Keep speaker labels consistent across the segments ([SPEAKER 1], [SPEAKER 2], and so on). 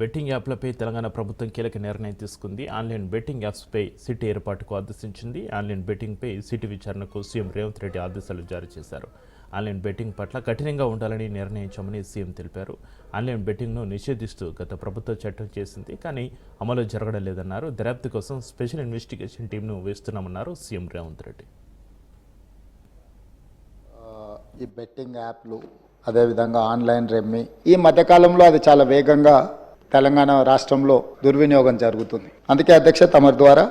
[SPEAKER 1] Betting యాప్లపై Telangana ప్రభుత్వం కీలక నిర్ణయం తీసుకుంది. ఆన్లైన్ బెట్టింగ్ యాప్స్పై సిట్ ఏర్పాటుకు ఆదేశించింది. ఆన్లైన్ బెట్టింగ్పై సిట్ విచారణకు సీఎం రేవంత్ రెడ్డి ఆదేశాలు జారీ చేశారు. ఆన్లైన్ బెట్టింగ్ పట్ల కఠినంగా ఉండాలని నిర్ణయించామని సీఎం తెలిపారు. ఆన్లైన్ బెట్టింగ్ను నిషేధిస్తూ గత ప్రభుత్వం చట్టం చేసింది, కానీ అమలు జరగడం లేదన్నారు. దర్యాప్తు కోసం స్పెషల్ ఇన్వెస్టిగేషన్ టీంను వేస్తున్నామన్నారు సీఎం రేవంత్ రెడ్డి.
[SPEAKER 2] ఈ బెట్టింగ్ యాప్లు అదేవిధంగా ఆన్లైన్ రెమ్మీ ఈ మధ్యకాలంలో అది చాలా వేగంగా తెలంగాణ రాష్ట్రంలో దుర్వినియోగం జరుగుతుంది. అందుకే అధ్యక్ష తమరి ద్వారా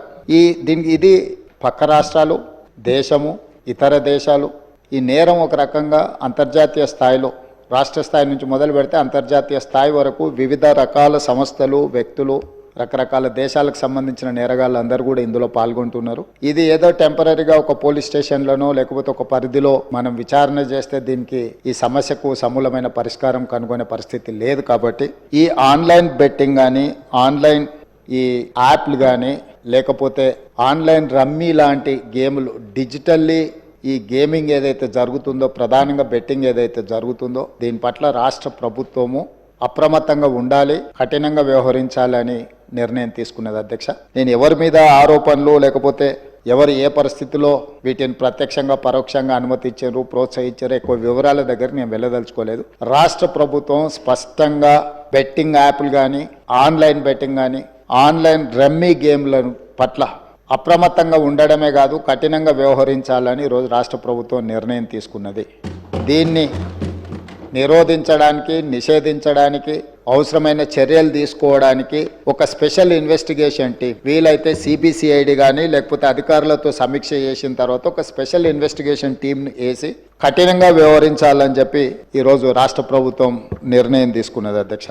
[SPEAKER 2] ఇది పక్క రాష్ట్రాలు, దేశము, ఇతర దేశాలు ఈ నేరం ఒక రకంగా అంతర్జాతీయ స్థాయిలో రాష్ట్ర స్థాయి నుంచి మొదలు పెడితే అంతర్జాతీయ స్థాయి వరకు వివిధ రకాల సంస్థలు, వ్యక్తులు, రకరకాల దేశాలకు సంబంధించిన నేరగాళ్ళు అందరూ కూడా ఇందులో పాల్గొంటున్నారు. ఇది ఏదో టెంపరీగా ఒక పోలీస్ స్టేషన్లోనో లేకపోతే ఒక పరిధిలో మనం విచారణ చేస్తే దీనికి ఈ సమస్యకు సమూలమైన పరిష్కారం కనుగొనే పరిస్థితి లేదు. కాబట్టి ఈ ఆన్లైన్ బెట్టింగ్ కానీ, ఆన్లైన్ ఈ యాప్లు కానీ, లేకపోతే ఆన్లైన్ రమ్మీ లాంటి గేములు డిజిటల్లీ ఈ గేమింగ్ ఏదైతే జరుగుతుందో, ప్రధానంగా బెట్టింగ్ ఏదైతే జరుగుతుందో దీని పట్ల రాష్ట్ర ప్రభుత్వము అప్రమత్తంగా ఉండాలి, కఠినంగా వ్యవహరించాలని నిర్ణయం తీసుకున్నది అధ్యక్ష. నేను ఎవరి మీద ఆరోపణలు లేకపోతే ఎవరు ఏ పరిస్థితిలో వీటిని ప్రత్యక్షంగా పరోక్షంగా అనుమతి ఇచ్చారు, ప్రోత్సహించారు ఎక్కువ వివరాల దగ్గర నేను వెళ్ళదలుచుకోలేదు. రాష్ట్ర ప్రభుత్వం స్పష్టంగా బెట్టింగ్ యాప్లు కానీ, ఆన్లైన్ బెట్టింగ్ కానీ, ఆన్లైన్ రమ్మీ గేమ్ల పట్ల అప్రమత్తంగా ఉండడమే కాదు కఠినంగా వ్యవహరించాలని ఈరోజు రాష్ట్ర ప్రభుత్వం నిర్ణయం తీసుకున్నది. దీన్ని నిరోధించడానికి, నిషేధించడానికి అవసరమైన చర్యలు తీసుకోవడానికి ఒక స్పెషల్ ఇన్వెస్టిగేషన్ టీం, వీలైతే సిబిసిఐడి కానీ లేకపోతే అధికారులతో సమీక్ష చేసిన తర్వాత ఒక స్పెషల్ ఇన్వెస్టిగేషన్ టీంను వేసి కఠినంగా వ్యవహరించాలని చెప్పి ఈరోజు రాష్ట్ర ప్రభుత్వం నిర్ణయం తీసుకున్నది అధ్యక్ష.